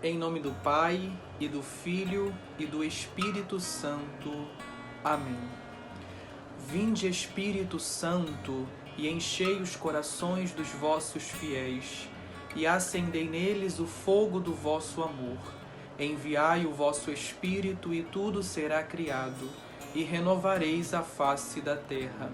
Em nome do Pai, e do Filho, e do Espírito Santo. Amém. Vinde, Espírito Santo, e enchei os corações dos vossos fiéis, e acendei neles o fogo do vosso amor. Enviai o vosso Espírito, e tudo será criado, e renovareis a face da terra.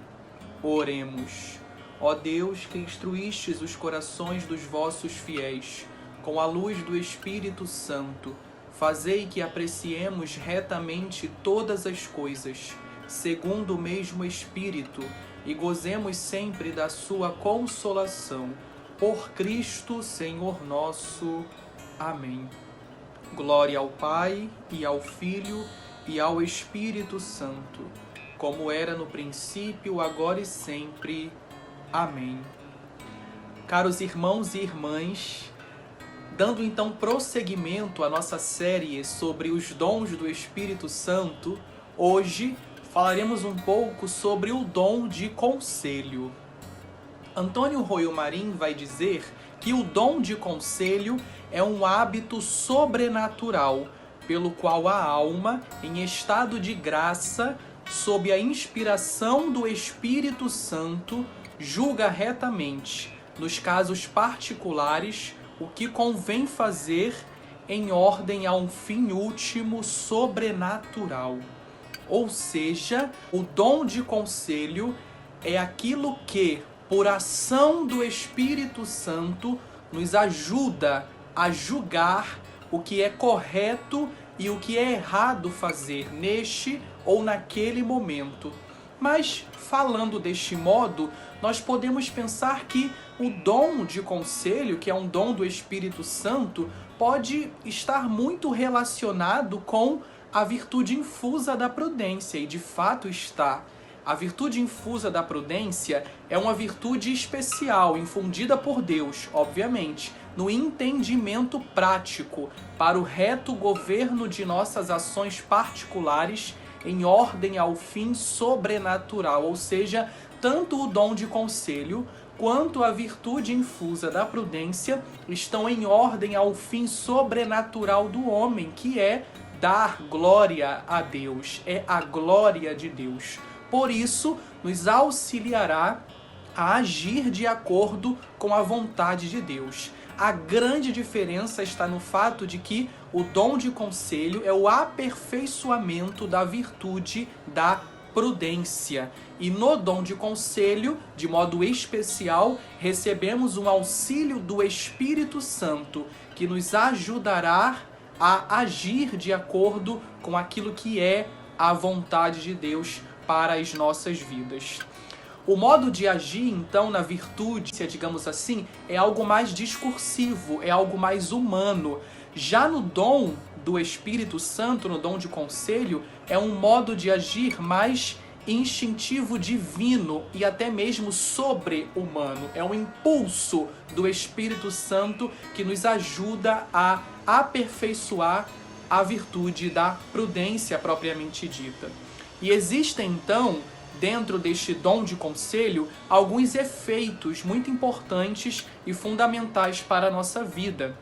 Oremos. Ó Deus, que instruístes os corações dos vossos fiéis, com a luz do Espírito Santo, fazei que apreciemos retamente todas as coisas, segundo o mesmo Espírito, e gozemos sempre da sua consolação. Por Cristo, Senhor nosso. Amém. Glória ao Pai, e ao Filho, e ao Espírito Santo, como era no princípio, agora e sempre. Amém. Caros irmãos e irmãs, dando então prosseguimento à nossa série sobre os dons do Espírito Santo, hoje falaremos um pouco sobre o dom de conselho. Antônio Royo Marim vai dizer que o dom de conselho é um hábito sobrenatural, pelo qual a alma, em estado de graça, sob a inspiração do Espírito Santo, julga retamente, nos casos particulares, o que convém fazer em ordem a um fim último sobrenatural. Ou seja, o dom de conselho é aquilo que, por ação do Espírito Santo, nos ajuda a julgar o que é correto e o que é errado fazer neste ou naquele momento. Mas, falando deste modo, nós podemos pensar que o dom de conselho, que é um dom do Espírito Santo, pode estar muito relacionado com a virtude infusa da prudência, e de fato está. A virtude infusa da prudência é uma virtude especial, infundida por Deus, obviamente, no entendimento prático, para o reto governo de nossas ações particulares em ordem ao fim sobrenatural, ou seja, tanto o dom de conselho quanto a virtude infusa da prudência estão em ordem ao fim sobrenatural do homem, que é dar glória a Deus, é a glória de Deus. Por isso, nos auxiliará a agir de acordo com a vontade de Deus. A grande diferença está no fato de que o dom de conselho é o aperfeiçoamento da virtude da prudência. E no dom de conselho, de modo especial, recebemos um auxílio do Espírito Santo, que nos ajudará a agir de acordo com aquilo que é a vontade de Deus para as nossas vidas. O modo de agir, então, na virtude, digamos assim, é algo mais discursivo, é algo mais humano. Já no dom do Espírito Santo, no dom de conselho, é um modo de agir mais instintivo divino e até mesmo sobre-humano. É um impulso do Espírito Santo que nos ajuda a aperfeiçoar a virtude da prudência propriamente dita. E existem, então, dentro deste dom de conselho, alguns efeitos muito importantes e fundamentais para a nossa vida.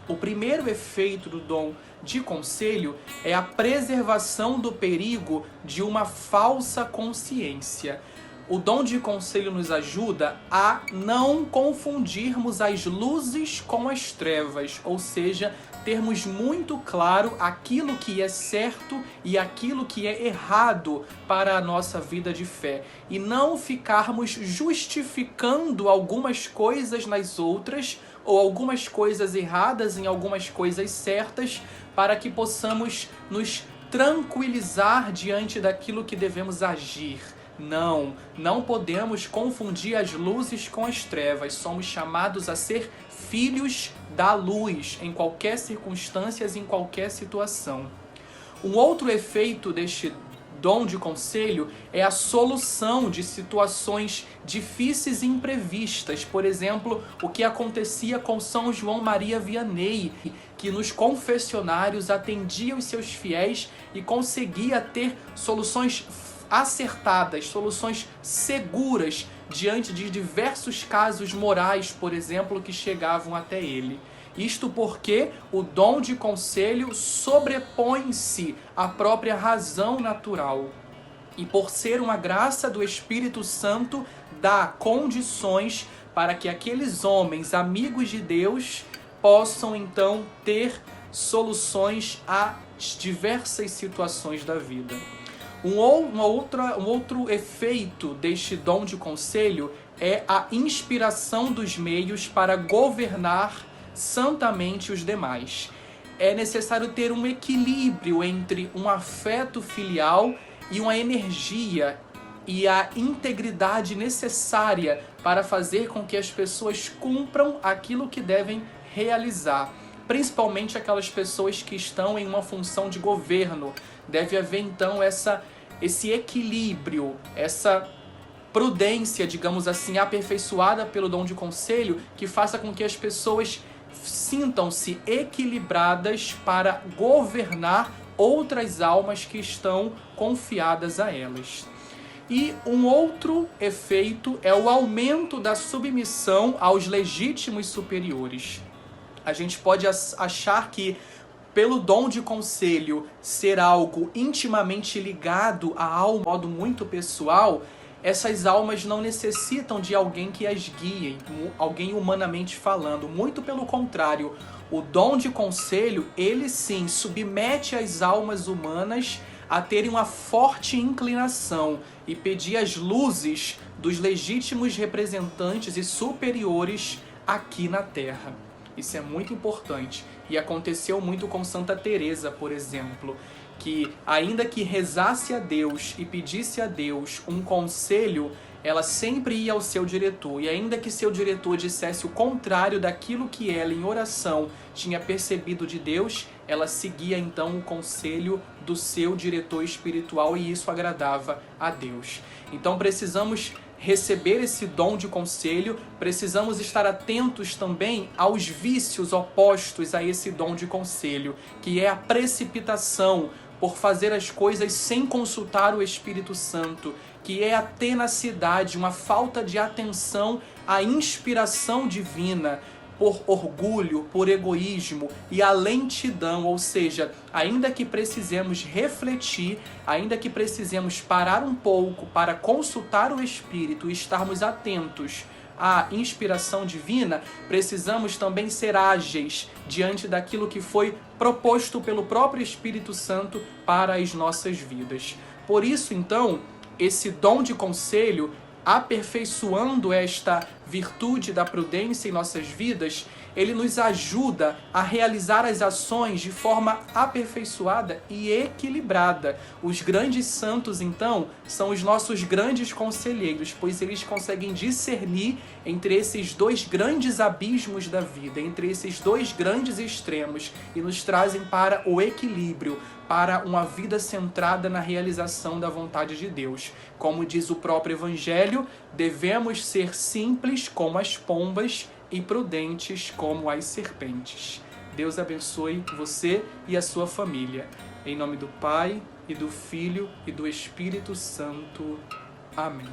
O primeiro efeito do dom de conselho é a preservação do perigo de uma falsa consciência. O dom de conselho nos ajuda a não confundirmos as luzes com as trevas, ou seja, termos muito claro aquilo que é certo e aquilo que é errado para a nossa vida de fé. E não ficarmos justificando algumas coisas nas outras, ou algumas coisas erradas em algumas coisas certas, para que possamos nos tranquilizar diante daquilo que devemos agir. Não podemos confundir as luzes com as trevas. Somos chamados a ser filhos da luz em qualquer circunstância, em qualquer situação. Um outro efeito deste dom de conselho é a solução de situações difíceis e imprevistas. Por exemplo, o que acontecia com São João Maria Vianney, que nos confessionários atendia os seus fiéis e conseguia ter soluções acertadas, soluções seguras diante de diversos casos morais, por exemplo, que chegavam até ele. Isto porque o dom de conselho sobrepõe-se à própria razão natural. E por ser uma graça do Espírito Santo, dá condições para que aqueles homens, amigos de Deus, possam então ter soluções às diversas situações da vida. Um outro efeito deste dom de conselho é a inspiração dos meios para governar santamente os demais. É necessário ter um equilíbrio entre um afeto filial e uma energia e a integridade necessária para fazer com que as pessoas cumpram aquilo que devem realizar. Principalmente aquelas pessoas que estão em uma função de governo. Deve haver então esse equilíbrio, essa prudência, digamos assim, aperfeiçoada pelo dom de conselho, que faça com que as pessoas sintam-se equilibradas para governar outras almas que estão confiadas a elas. E um outro efeito é o aumento da submissão aos legítimos superiores. A gente pode achar que, pelo dom de conselho ser algo intimamente ligado à alma, de modo muito pessoal, essas almas não necessitam de alguém que as guie, alguém humanamente falando. Muito pelo contrário, o dom de conselho, ele sim submete as almas humanas a terem uma forte inclinação e pedir as luzes dos legítimos representantes e superiores aqui na Terra. Isso é muito importante e aconteceu muito com Santa Teresa, por exemplo, que ainda que rezasse a Deus e pedisse a Deus um conselho, ela sempre ia ao seu diretor, e ainda que seu diretor dissesse o contrário daquilo que ela em oração tinha percebido de Deus, ela seguia então o conselho do seu diretor espiritual e isso agradava a Deus. Então precisamos receber esse dom de conselho, precisamos estar atentos também aos vícios opostos a esse dom de conselho, que é a precipitação por fazer as coisas sem consultar o Espírito Santo, que é a tenacidade, uma falta de atenção à inspiração divina, por orgulho, por egoísmo e a lentidão, ou seja, ainda que precisemos refletir, ainda que precisemos parar um pouco para consultar o Espírito e estarmos atentos à inspiração divina, precisamos também ser ágeis diante daquilo que foi proposto pelo próprio Espírito Santo para as nossas vidas. Por isso, então, esse dom de conselho, aperfeiçoando esta virtude da prudência em nossas vidas, ele nos ajuda a realizar as ações de forma aperfeiçoada e equilibrada. Os grandes santos, então, são os nossos grandes conselheiros, pois eles conseguem discernir entre esses dois grandes abismos da vida, entre esses dois grandes extremos, e nos trazem para o equilíbrio, para uma vida centrada na realização da vontade de Deus. Como diz o próprio Evangelho, devemos ser simples como as pombas e prudentes como as serpentes. Deus abençoe você e a sua família. Em nome do Pai, e do Filho, e do Espírito Santo. Amém.